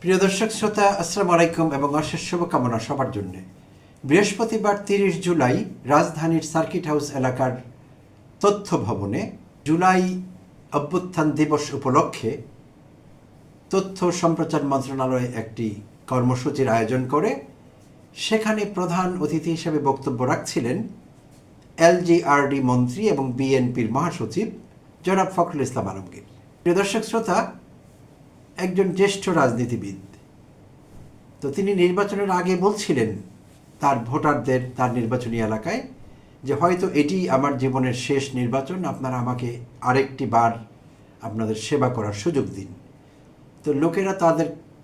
প্রিয় দর্শক শ্রোতা, আসসালামু আলাইকুম এবং অশেষ শুভকামনা সবার জন্য। বৃহস্পতিবার 30 জুলাই রাজধানীর সার্কিট হাউস এলাকার তথ্য ভবনে জুলাই অভ্যুত্থান দিবস উপলক্ষে তথ্য সম্প্রচার মন্ত্রণালয় একটি কর্মসূচির আয়োজন করে সেখানে প্রধান অতিথি হিসেবে বক্তব্য রাখছিলেন এলজিআরডি মন্ত্রী এবং বিএনপির মহাসচিব জনাব ফখরুল ইসলাম আলমগীর। প্রিয় দর্শক শ্রোতা, একজন জ্যেষ্ঠ রাজনীতিবিদ, তো তিনি নির্বাচনের আগে বলছিলেন তার ভোটারদের তার নির্বাচনী এলাকায় যে হয়তো এটি আমার জীবনের শেষ নির্বাচন, আপনারা আমাকে আরেকটি বার আপনাদের সেবা করার সুযোগ দিন। তো লোকেরা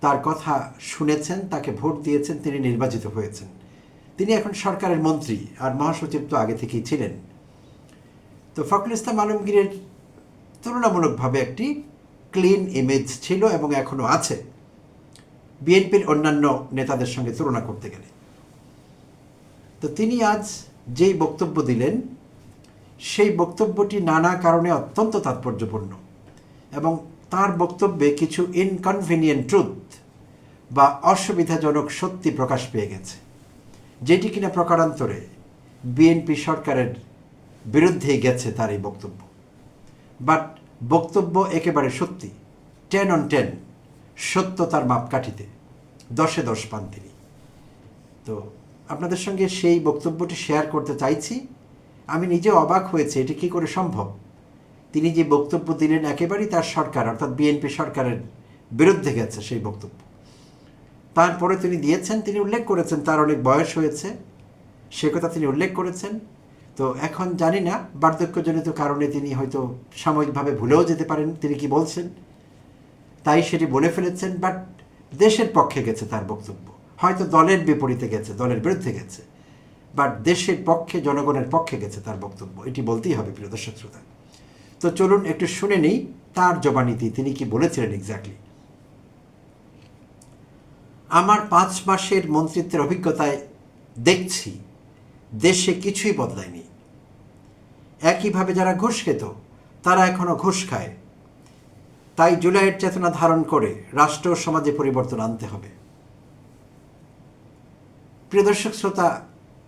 তার কথা শুনেছেন, তাকে ভোট দিয়েছেন, তিনি নির্বাচিত হয়েছেন। তিনি এখন সরকারের মন্ত্রী আর মহাসচিব তো আগে থেকেই ছিলেন। তো ফখরুল ইসলাম আলমগীরের তুলনামূলকভাবে একটি ক্লিন ইমেজ ছিল এবং এখনও আছে বিএনপির অন্যান্য নেতাদের সঙ্গে তুলনা করতে গেলে। তো তিনি আজ যেই বক্তব্য দিলেন সেই বক্তব্যটি নানা কারণে অত্যন্ত তাৎপর্যপূর্ণ এবং তার বক্তব্যে কিছু ইনকনভিনিয়েন্ট ট্রুথ বা অসুবিধাজনক সত্যি প্রকাশ পেয়ে গেছে, যেটি কিনা প্রকারান্তরে বিএনপি সরকারের বিরুদ্ধেই গেছে তার এই বক্তব্য। বাট বক্তব্য একেবারে সত্যি, 10 on 10, সত্য তার মাপকাঠিতে 10-এ 10 পান তিনি। তো আপনাদের সঙ্গে সেই বক্তব্যটি শেয়ার করতে চাইছি। আমি নিজে অবাক হয়েছে, এটি কী করে সম্ভব। তিনি যে বক্তব্য দিলেন একেবারেই তার সরকার অর্থাৎ বিএনপি সরকারের বিরুদ্ধে গেছে সেই বক্তব্য। তারপরে তিনি দিয়েছেন, তিনি উল্লেখ করেছেন তার অনেক বয়স হয়েছে, সে কথা তিনি উল্লেখ করেছেন। তো এখন জানি না, বার্ধক্যজনিত কারণে তিনি হয়তো সাময়িকভাবে ভুলেও যেতে পারেন তিনি কি বলছেন, তাই সেটি বলে ফেলেছেন। বাট দেশের পক্ষে গেছে তার বক্তব্য, হয়তো দলের বিপরীতে গেছে, দলের বিরুদ্ধে গেছে, বাট দেশের পক্ষে, জনগণের পক্ষে গেছে তার বক্তব্য, এটি বলতেই হবে প্রিয় দর্শক শ্রোতা। তো চলুন একটু শুনে নেই তার জবানিতে তিনি কি বলেছিলেন এক্স্যাক্টলি। আমার 5 মাসের মন্ত্রিত্বের অভিজ্ঞতায় দেখছি দেশে কিছুই বদলায়নি। একইভাবে যারা ঘুষ খেত তারা এখনো ঘুষ খায়। তাই জুলাইয়ের চেতনা ধারণ করে রাষ্ট্র ও সমাজে পরিবর্তন আনতে হবে। প্রিয় দর্শক শ্রোতা,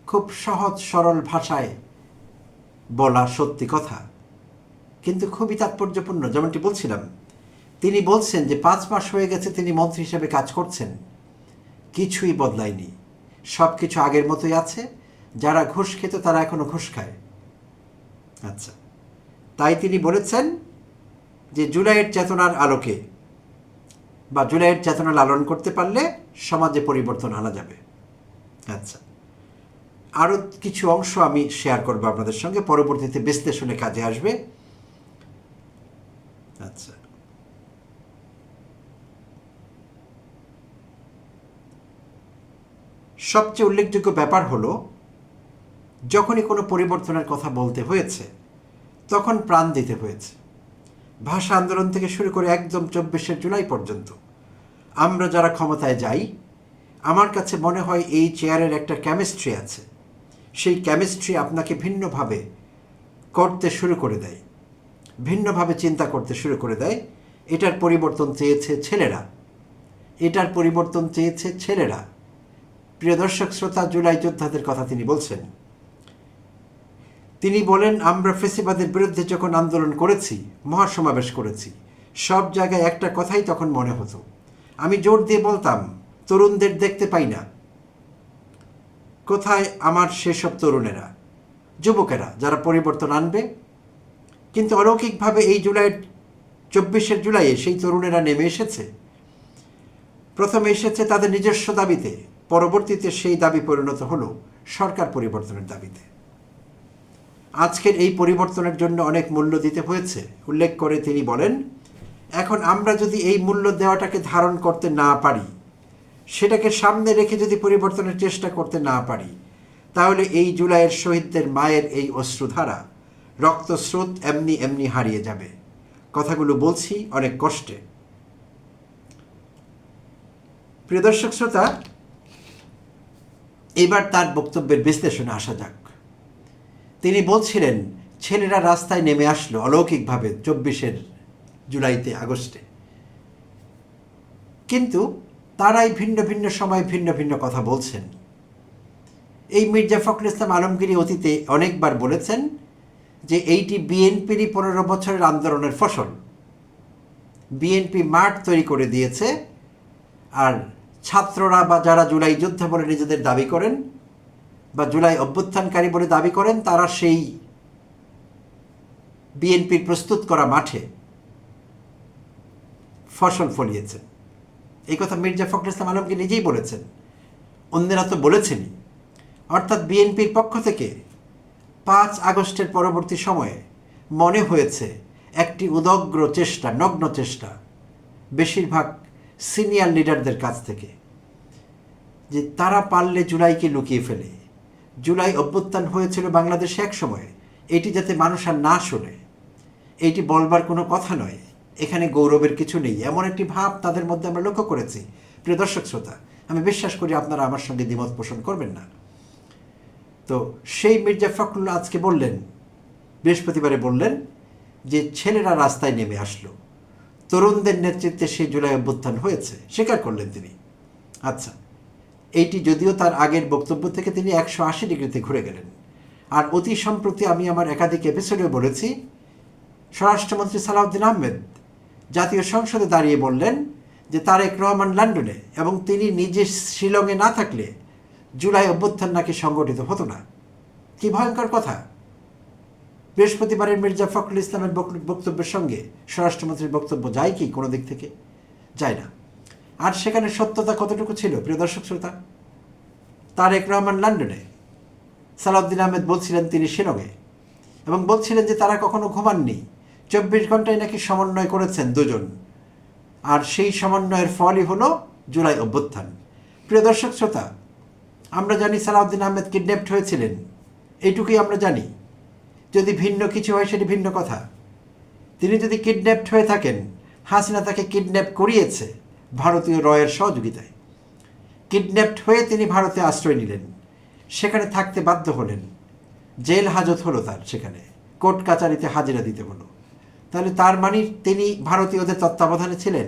খুব সহজ সরল ভাষায় বলা সত্যি কথা, কিন্তু খুবই তাৎপর্যপূর্ণ। যেমনটি বলছিলাম, তিনি বলছেন যে 5 মাস হয়ে গেছে তিনি মন্ত্রী হিসেবে কাজ করছেন, কিছুই বদলায়নি, সব কিছু আগের মতোই আছে। যারা ঘুষ খেত তারা এখনো ঘুষ খায়। আচ্ছা, তাই তিনি বলেছেন যে জুলাইয়ের চেতনার আলোকে বা জুলাইয়ের চেতনা লালন করতে পারলে সমাজে পরিবর্তন আনা যাবে। আচ্ছা, আরও কিছু অংশ আমি শেয়ার করব আপনাদের সঙ্গে, পরবর্তীতে বিশ্লেষণে কাজে আসবে। আচ্ছা, সবচেয়ে উল্লেখযোগ্য ব্যাপার হলো, যখনই কোনো পরিবর্তনের কথা বলতে হয়েছে তখন প্রাণ দিতে হয়েছে। ভাষা আন্দোলন থেকে শুরু করে একদম 24শে জুলাই পর্যন্ত আমরা যারা ক্ষমতায় যাই, আমার কাছে মনে হয় এই চেয়ারের একটা কেমিস্ট্রি আছে। সেই কেমিস্ট্রি আপনাকে ভিন্নভাবে করতে শুরু করে দেয়, ভিন্নভাবে চিন্তা করতে শুরু করে দেয়। এটার পরিবর্তন চেয়েছে ছেলেরা, এটার পরিবর্তন চেয়েছে ছেলেরা। প্রিয় দর্শক শ্রোতা, জুলাই যোদ্ধাদের কথা তিনি বলছেন। তিনি বলেন, আমরা ফ্যাসিবাদের বিরুদ্ধে যখন আন্দোলন করেছি, মহাসমাবেশ করেছি, সব জায়গায় একটা কথাই তখন মনে হতো। আমি জোর দিয়ে বলতাম, তরুণদের দেখতে পাই না, কোথায় আমার সেসব তরুণেরা, যুবকেরা যারা পরিবর্তন আনবে। কিন্তু অলৌকিকভাবে এই 24শে জুলাইয়ে সেই তরুণেরা নেমে এসেছে। প্রথমে এসেছে তাদের নিজস্ব দাবিতে, পরবর্তীতে সেই দাবি পরিণত হলো সরকার পরিবর্তনের দাবিতে। আজকের এই পরিবর্তনের জন্য অনেক মূল্য দিতে হয়েছে উল্লেখ করে তিনি বলেন, এখন আমরা যদি এই মূল্য দেওয়াটাকে ধারণ করতে না পারি, সেটাকে সামনে রেখে যদি পরিবর্তনের চেষ্টা করতে না পারি, তাহলে এই জুলাইয়ের শহীদদের মায়ের এই অশ্রুধারা, রক্তস্রোত এমনি এমনি হারিয়ে যাবে। কথাগুলো বলছি অনেক কষ্টে। প্রিয় দর্শক শ্রোতা, এবার তার বক্তব্যের বিশ্লেষণে আসা যাক। তিনি বলছিলেন, ছেলেরা রাস্তায় নেমে আসলো অলৌকিকভাবে 24শে জুলাইতে, আগস্টে, কিন্তু তারাই ভিন্ন ভিন্ন সময় ভিন্ন ভিন্ন কথা বলছেন। এই মির্জা ফখরুল ইসলাম আলমগীর অতীতে অনেকবার বলেছেন যে এইটি বিএনপিরই 15 বছরের আন্দোলনের ফসল। বিএনপি মাঠ তৈরি করে দিয়েছে, আর ছাত্ররা বা যারা জুলাই যুদ্ধ বলে নিজেদের দাবি করেন বা জুলাই অভ্যুত্থানকারী বলে দাবি করেন, তারা সেই বিএনপির প্রস্তুত করা মাঠে ফসল ফলিয়েছেন। এই কথা মির্জা ফখরুল ইসলাম আলমগীর নিজেই বলেছেন, অন্যেরা তো বলেছেনই। অর্থাৎ বিএনপির পক্ষ থেকে 5 আগস্টের পরবর্তী সময়ে মনে হয়েছে একটি উদগ্র চেষ্টা, নগ্ন চেষ্টা বেশিরভাগ সিনিয়র লিডারদের কাছ থেকে, যে তারা পারলে জুলাইকে লুকিয়ে ফেলে। জুলাই অভ্যুত্থান হয়েছিল বাংলাদেশে এক সময়, এটি যাতে মানুষ আর না শোনে, এটি বলবার কোনো কথা নয়, এখানে গৌরবের কিছু নেই, এমন একটি ভাব তাদের মধ্যে আমরা লক্ষ্য করেছি। প্রিয় দর্শক শ্রোতা, আমি বিশ্বাস করি আপনারা আমার সঙ্গে দ্বিমত পোষণ করবেন না। তো সেই মির্জা ফখরুল আজকে বললেন, বৃহস্পতিবারে বললেন যে ছেলেরা রাস্তায় নেমে আসলো, তরুণদের নেতৃত্বে সেই জুলাই অভ্যুত্থান হয়েছে, স্বীকার করলেন তিনি। আচ্ছা, এইটি যদিও তার আগের বক্তব্য থেকে তিনি 180 ডিগ্রিতে ঘুরে গেলেন। আর অতি সম্প্রতি আমি আমার একাধিক এপিসোডে বলেছি, স্বরাষ্ট্রমন্ত্রী সালাউদ্দিন আহমেদ জাতীয় সংসদে দাঁড়িয়ে বললেন যে তারেক রহমান লন্ডনে এবং তিনি নিজে শিলংয়ে না থাকলে জুলাই অভ্যুত্থান নাকি সংগঠিত হতো না। কি ভয়ঙ্কর কথা! বৃহস্পতিবারের মির্জা ফখরুল ইসলামের বক্তব্যের সঙ্গে স্বরাষ্ট্রমন্ত্রীর বক্তব্য যায় কি? কোনো দিক থেকে যায় না। আর সেখানে সত্যতা কতটুকু ছিল, প্রিয় দর্শক শ্রোতা? তারেক রহমান লন্ডনে, সালাউদ্দিন আহমেদ বলছিলেন তিনি শিলংয়ে, এবং বলছিলেন যে তারা কখনো ঘুমাননি, 24 ঘন্টায় নাকি সমন্বয় করেছেন দুজন, আর সেই সমন্বয়ের ফলই হলো জুলাই অভ্যুত্থান। প্রিয় দর্শক শ্রোতা, আমরা জানি সালাউদ্দিন আহমেদ কিডন্যাপড হয়েছিলেন, এইটুকুই আমরা জানি। যদি ভিন্ন কিছু হয় সেটি ভিন্ন কথা। তিনি যদি কিডন্যাপড হয়ে থাকেন, হাসিনা তাকে কিডন্যাপ করিয়েছে ভারতীয় রয়ের সহযোগিতায়। কিডন্যাপড হয়ে তিনি ভারতে আশ্রয় নিলেন, সেখানে থাকতে বাধ্য হলেন, জেল হাজত হলো তার, সেখানে কোর্ট কাচারিতে হাজিরা দিতে হলো। তাহলে তার মানে তিনি ভারতীয়দের তত্ত্বাবধানে ছিলেন।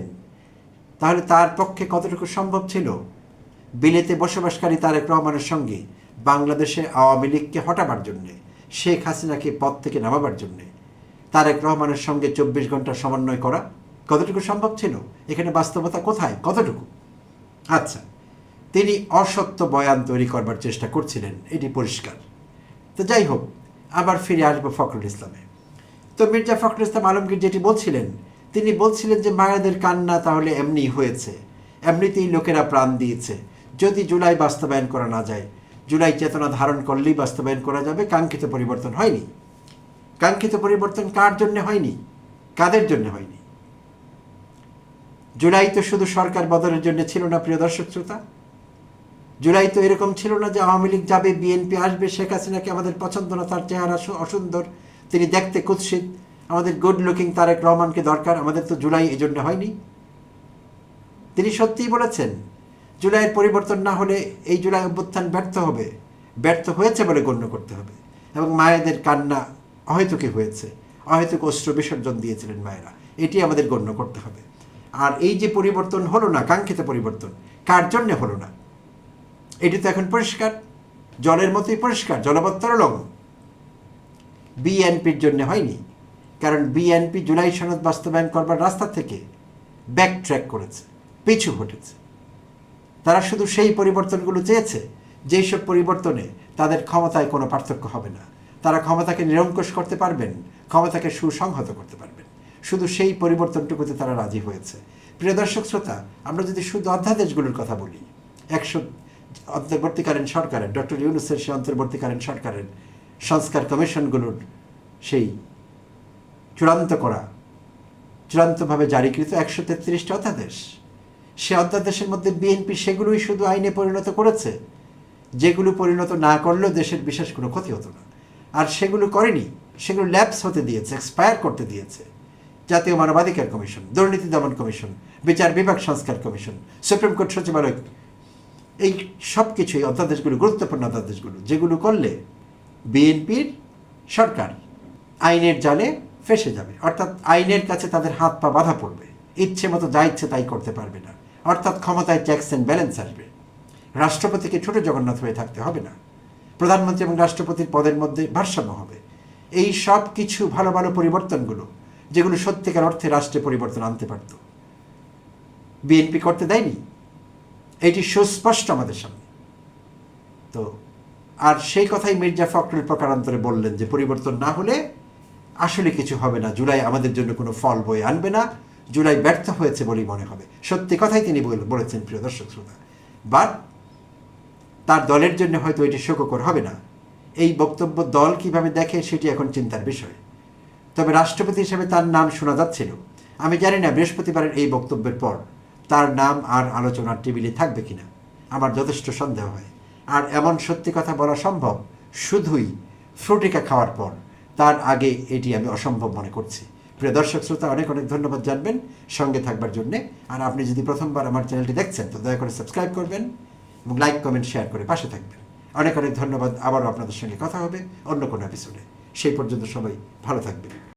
তাহলে তার পক্ষে কতটুকু সম্ভব ছিল বিলেতে বসবাসকারী তারেক রহমানের সঙ্গে বাংলাদেশে আওয়ামী লীগকে হটাবার জন্যে, শেখ হাসিনাকে পদ থেকে নামাবার জন্যে তারেক রহমানের সঙ্গে 24 ঘন্টা সমন্বয় করা? কতটুকু সম্ভব ছিল? এখানে বাস্তবতা কোথায়, কতটুকু? আচ্ছা, তিনি অসত্য বয়ান তৈরি করবার চেষ্টা করছিলেন, এটি পরিষ্কার। তো যাই হোক, আবার ফিরে আসবো ফখরুল ইসলামে। তো মির্জা ফখরুল ইসলাম আলমগীর যেটি বলছিলেন, তিনি বলছিলেন যে মায়েদের কান্না তাহলে এমনি হয়েছে, এমনিতেই লোকেরা প্রাণ দিয়েছে। যদি জুলাই বাস্তবায়ন করা না যায়, জুলাই চেতনা ধারণ করলেই বাস্তবায়ন করা যাবে। কাঙ্ক্ষিত পরিবর্তন হয়নি। কাঙ্ক্ষিত পরিবর্তন কার জন্য হয়নি, কাদের জন্য হয়নি? জুলাই তো শুধু সরকার বদলের জন্য ছিল না, প্রিয় দর্শক শ্রোতা। জুলাই তো এরকম ছিল না যে আওয়ামী লীগ যাবে, বিএনপি আসবে, শেখ হাসিনাকে আমাদের পছন্দ না, তার চেহারা অসুন্দর, তিনি দেখতে কুৎসিত, আমাদের গুড লুকিং তারেক রহমানকে দরকার। আমাদের তো জুলাই এই জন্য হয়নি। তিনি সত্যিই বলেছেন জুলাইয়ের পরিবর্তন না হলে এই জুলাই অভ্যুত্থান ব্যর্থ হবে, ব্যর্থ হয়েছে বলে গণ্য করতে হবে। এবং মায়েদের কান্না অহেতুকি হয়েছে, অহেতুক অশ্রু বিসর্জন দিয়েছিলেন মায়েরা, এটি আমাদের গণ্য করতে হবে। আর এই যে পরিবর্তন হলো না, কাঙ্ক্ষিত পরিবর্তন, কার জন্যে হলো না এটি তো এখন পরিষ্কার, জলের মতোই পরিষ্কার, জলবত্তরলং। বিএনপির জন্য হয়নি, কারণ বিএনপি জুলাই সনদ বাস্তবায়ন করবার রাস্তা থেকে ব্যাক ট্র্যাক করেছে, পিছু হটেছে। তারা শুধু সেই পরিবর্তনগুলো চেয়েছে যেই সব পরিবর্তনে তাদের ক্ষমতায় কোনো পার্থক্য হবে না। তারা ক্ষমতাকে নিরঙ্কুশ করতে পারবেন, ক্ষমতাকে সুসংহত করতে পারবেন, শুধু সেই পরিবর্তনটুকুতে তারা রাজি হয়েছে। প্রিয় দর্শক শ্রোতা, আমরা যদি শুধু অধ্যাদেশগুলোর কথা বলি, অন্তর্বর্তীকালীন সরকারের, ডক্টর ইউনূসের সেই অন্তর্বর্তীকালীন সরকারের সংস্কার কমিশনগুলোর সেই চূড়ান্তভাবে জারিকৃত 133টা অধ্যাদেশ, সে অধ্যাদেশের মধ্যে বিএনপি সেগুলোই শুধু আইনে পরিণত করেছে, যেগুলো পরিণত না করলেও দেশের বিশেষ কোনো ক্ষতি হতো না। আর সেগুলো করেনি, সেগুলো ল্যাপস হতে দিয়েছে, এক্সপায়ার করতে দিয়েছে জাতীয় মানবাধিকার কমিশন, দুর্নীতি দমন কমিশন, বিচার বিভাগ সংস্কার কমিশন, সুপ্রিম কোর্ট সচিবালয়। এই সব কিছুই অধ্যাদেশগুলো, গুরুত্বপূর্ণ অধ্যাদেশগুলো, যেগুলো করলে বিএনপির সরকার আইনের জালে ফেঁসে যাবে। অর্থাৎ আইনের কাছে তাদের হাত পা বাঁধা পড়বে, ইচ্ছে মতো যা ইচ্ছে তাই করতে পারবে না। অর্থাৎ ক্ষমতায় চেকস অ্যান্ড ব্যালেন্স আসবে। রাষ্ট্রপতিকে ছোট জগন্নাথ হয়ে থাকতে হবে না, প্রধানমন্ত্রী এবং রাষ্ট্রপতির পদের মধ্যে ভারসাম্য হবে। এই সব কিছু ভালো ভালো পরিবর্তনগুলো, যেগুলো সত্যিকার অর্থে রাষ্ট্রে পরিবর্তন আনতে পারত, বিএনপি করতে দেয়নি। এটি সুস্পষ্ট আমাদের সামনে। তো আর সেই কথাই মির্জা ফখরুল প্রকারান্তরে বললেন যে পরিবর্তন না হলে আসলে কিছু হবে না, জুলাই আমাদের জন্য কোনো ফল বয়ে আনবে না, জুলাই ব্যর্থ হয়েছে বলেই মনে হবে। সত্যি কথাই তিনি বলেছেন, প্রিয় দর্শক শ্রোতা। বাট তার দলের জন্য হয়তো এটি সুখকর হবে না। এই বক্তব্য দল কিভাবে দেখে সেটি এখন চিন্তার বিষয়। তবে রাষ্ট্রপতি হিসেবে তার নাম শোনা যাচ্ছিল। আমি জানি না বৃহস্পতিবারের এই বক্তব্যের পর তার নাম আর আলোচনার টেবিলে থাকবে কিনা, আমার যথেষ্ট সন্দেহ হয়। আর এমন সত্যি কথা বলা সম্ভব শুধুই ফ্রুটিকা খাওয়ার পর, তার আগে এটি আমি অসম্ভব মনে করছি। প্রিয় দর্শক শ্রোতা, অনেক অনেক ধন্যবাদ জানবেন সঙ্গে থাকবার জন্যে। আর আপনি যদি প্রথমবার আমার চ্যানেলটি দেখছেন তো দয়া করে সাবস্ক্রাইব করবেন এবং লাইক কমেন্ট শেয়ার করে পাশে থাকবেন। অনেক অনেক ধন্যবাদ। আবারও আপনাদের সঙ্গে কথা হবে অন্য কোনো এপিসোডে। সেই পর্যন্ত সবাই ভালো থাকবেন।